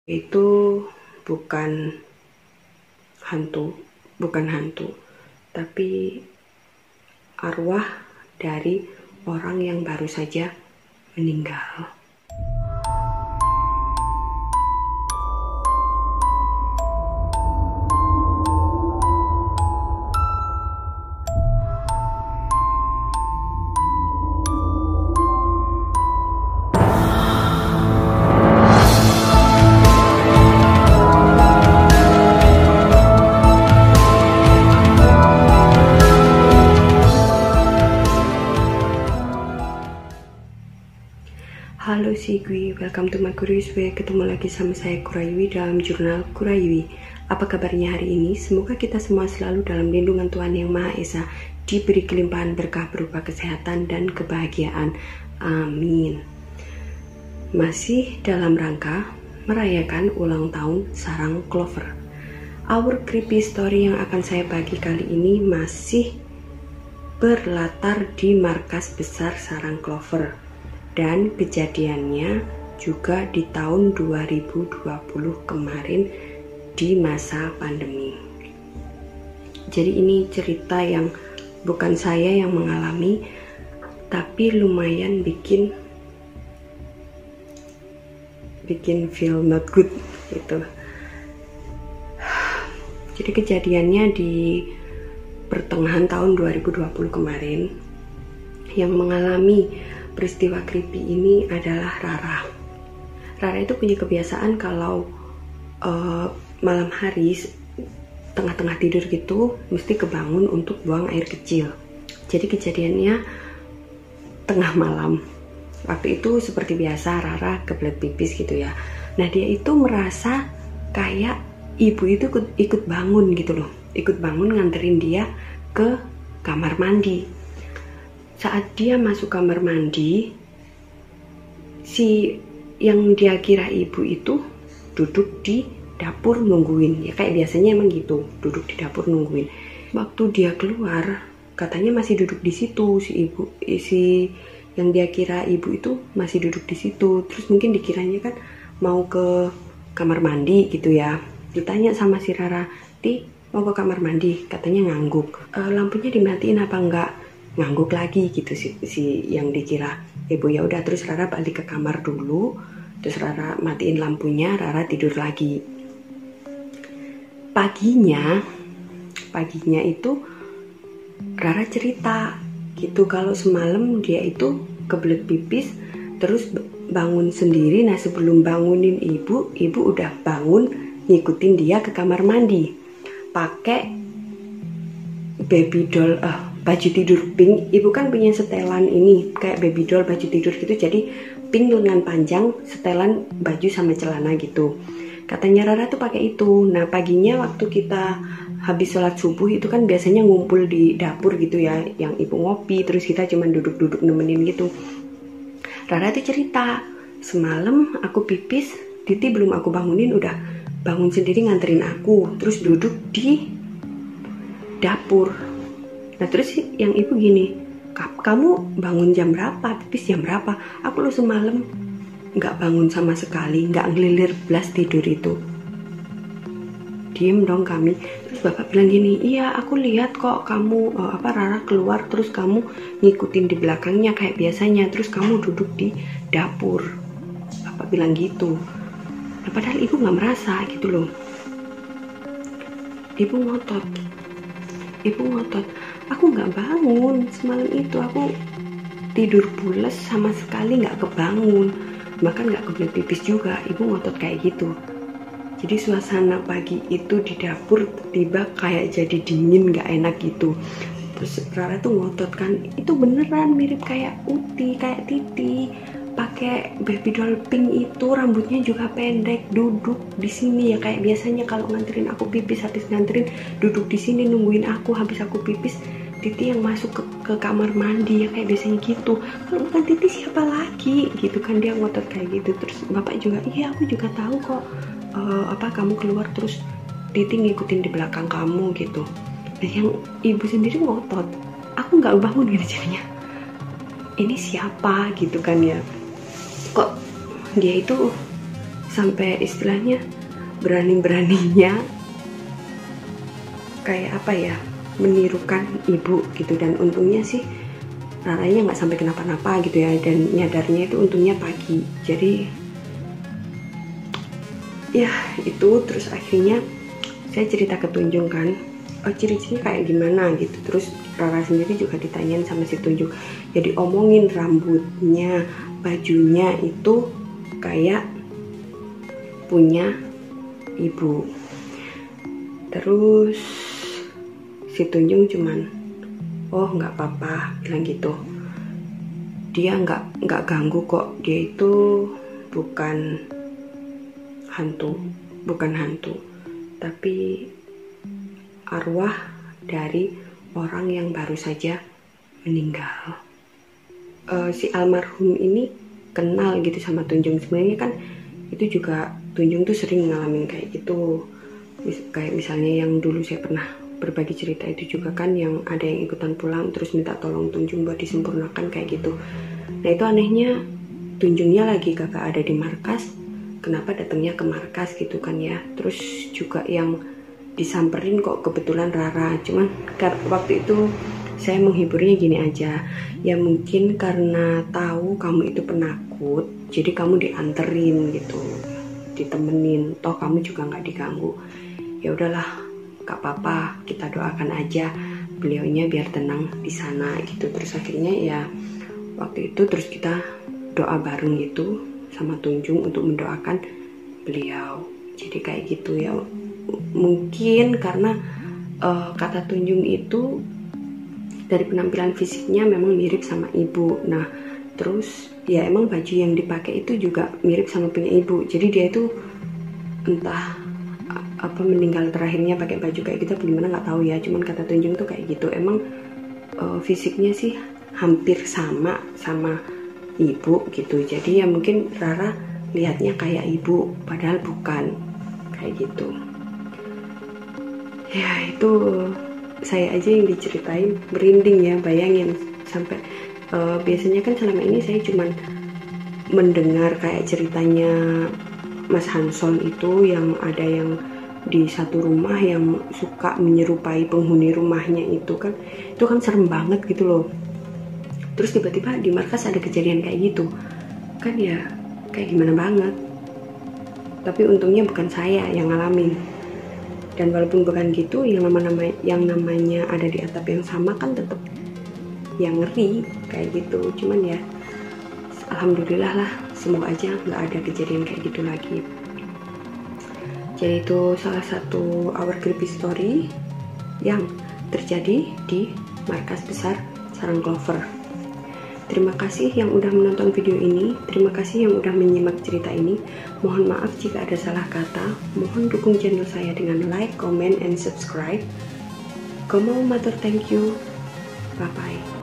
Itu bukan hantu, tapi arwah dari orang yang baru saja meninggal. Halo Sigwi, welcome to my Curious Way. Ketemu lagi sama saya Kuraywi dalam jurnal Kuraywi. Apa kabarnya hari ini? Semoga kita semua selalu dalam lindungan Tuhan Yang Maha Esa, diberi kelimpahan berkah berupa kesehatan dan kebahagiaan. Amin. Masih dalam rangka merayakan ulang tahun sarang Clover. Our creepy story yang akan saya bagi kali ini masih berlatar di markas besar sarang Clover. Dan kejadiannya juga di tahun 2020 kemarin di masa pandemi. Jadi ini cerita yang bukan saya yang mengalami, tapi lumayan bikin feel not good gitu. Jadi kejadiannya di pertengahan tahun 2020 kemarin. Yang mengalami peristiwa creepy ini adalah Rara. Rara itu punya kebiasaan kalau malam hari tengah-tengah tidur gitu mesti kebangun untuk buang air kecil. Jadi kejadiannya tengah malam. Waktu itu seperti biasa Rara kebelet pipis gitu ya. Nah dia itu merasa kayak ibu itu ikut bangun gitu loh. Ikut bangun nganterin dia ke kamar mandi. Saat dia masuk kamar mandi, si yang dia kira ibu itu duduk di dapur nungguin. Ya kayak biasanya emang gitu, duduk di dapur nungguin. Waktu dia keluar, katanya masih duduk di situ si yang dia kira ibu itu masih duduk di situ. Terus mungkin dikiranya kan mau ke kamar mandi gitu ya. Ditanya sama si Rara, "Di, mau ke kamar mandi?" Katanya ngangguk. Lampunya dimatiin apa enggak? Ngangguk lagi gitu si yang dikira ibu. Ya udah, terus Rara balik ke kamar dulu, terus Rara matiin lampunya, Rara tidur lagi. Paginya itu Rara cerita gitu kalau semalam dia itu kebelet pipis terus bangun sendiri. Nah sebelum bangunin ibu udah bangun ngikutin dia ke kamar mandi pakai baby doll baju tidur pink. Ibu kan punya setelan ini kayak baby doll baju tidur gitu, jadi pink lengan panjang, setelan baju sama celana gitu. Katanya Rara tuh pakai itu. Nah paginya waktu kita habis sholat subuh itu kan biasanya ngumpul di dapur gitu ya, yang ibu ngopi terus kita cuma duduk-duduk nemenin gitu. Rara tuh cerita, "Semalam aku pipis, Titi belum aku bangunin udah bangun sendiri nganterin aku, terus duduk di dapur." Nah terus yang ibu gini, "Kamu bangun jam berapa? Pipis jam berapa?" "Aku lo semalam nggak bangun sama sekali, nggak ngelilir belas tidur itu." Diem dong kami. Terus bapak bilang gini, "Iya aku lihat kok kamu Rara keluar terus kamu ngikutin di belakangnya kayak biasanya, terus kamu duduk di dapur." Bapak bilang gitu. Nah, padahal ibu nggak merasa gitu loh. Ibu ngotot, "Aku nggak bangun semalam itu, aku tidur pules sama sekali, nggak kebangun, bahkan nggak kebelet pipis juga." Ibu ngotot kayak gitu. Jadi suasana pagi itu di dapur tiba kayak jadi dingin, nggak enak gitu. Terus Rara tuh ngotot kan, "Itu beneran mirip kayak Uti, kayak Titi, pakai baby doll pink itu, rambutnya juga pendek, duduk di sini ya kayak biasanya kalau nganterin aku pipis, habis nganterin duduk di sini nungguin aku, habis aku pipis Titi yang masuk ke kamar mandi ya kayak biasanya gitu. Kalau bukan Titi siapa lagi?" Gitu kan dia ngotot kayak gitu. Terus bapak juga, "Iya aku juga tahu kok kamu keluar terus Titi ngikutin di belakang kamu gitu." Nah yang ibu sendiri ngotot, "Aku nggak bangun," gitu jadinya. Ini siapa gitu kan ya, kok dia itu sampai istilahnya berani-beraninya kayak apa ya, menirukan ibu gitu. Dan untungnya sih Raranya nggak sampai kenapa-napa gitu ya, dan nyadarnya itu untungnya pagi. Jadi ya itu, terus akhirnya saya cerita ke Tunjung kan, oh ciri-cirinya kayak gimana gitu. Terus Rara sendiri juga ditanyain sama si Tunjung, jadi omongin rambutnya, bajunya itu kayak punya ibu. Terus si Tunjung cuman, oh nggak apa-apa, bilang gitu. Dia nggak ganggu kok, dia itu bukan hantu, tapi arwah dari orang yang baru saja meninggal. Si almarhum ini kenal gitu sama Tunjung. Sebenarnya kan itu juga Tunjung tuh sering ngalamin kayak gitu. Kayak misalnya yang dulu saya pernah berbagi cerita itu juga kan, yang ada yang ikutan pulang terus minta tolong Tunjung buat disempurnakan kayak gitu. Nah itu anehnya, Tunjungnya lagi kagak ada di markas, kenapa datangnya ke markas gitu kan ya. Terus juga yang disamperin kok kebetulan Rara. Cuman waktu itu saya menghiburnya gini aja, ya mungkin karena tahu kamu itu penakut, jadi kamu dianterin gitu, ditemenin, toh kamu juga nggak diganggu. Ya udahlah, gak apa-apa, kita doakan aja beliaunya biar tenang di sana gitu. Terus akhirnya ya waktu itu terus kita doa bareng gitu sama Tunjung untuk mendoakan beliau. Jadi kayak gitu ya. Mungkin karena kata Tunjung itu dari penampilan fisiknya memang mirip sama ibu. Nah terus ya emang baju yang dipakai itu juga mirip sama punya ibu. Jadi dia itu entah apa meninggal terakhirnya pakai baju kayak gitu bagaimana nggak tahu ya. Cuman kata Tunjung tuh kayak gitu, emang fisiknya sih hampir sama ibu gitu. Jadi ya mungkin Rara lihatnya kayak ibu padahal bukan, kayak gitu ya. Itu saya aja yang diceritain merinding ya, bayangin sampai biasanya kan selama ini saya cuman mendengar kayak ceritanya Mas Hanson itu, yang ada yang di satu rumah yang suka menyerupai penghuni rumahnya itu kan serem banget gitu loh. Terus tiba-tiba di markas ada kejadian kayak gitu kan, ya kayak gimana banget. Tapi untungnya bukan saya yang ngalamin, dan walaupun bukan gitu, yang namanya ada di atap yang sama kan tetap yang ngeri kayak gitu. Cuman ya alhamdulillah lah, semoga aja nggak ada kejadian kayak gitu lagi. Jadi itu salah satu our creepy story yang terjadi di markas besar Sarang Clover. Terima kasih yang udah menonton video ini, terima kasih yang udah menyimak cerita ini. Mohon maaf jika ada salah kata. Mohon dukung channel saya dengan like, comment, and subscribe. Komo matur thank you. Bye bye.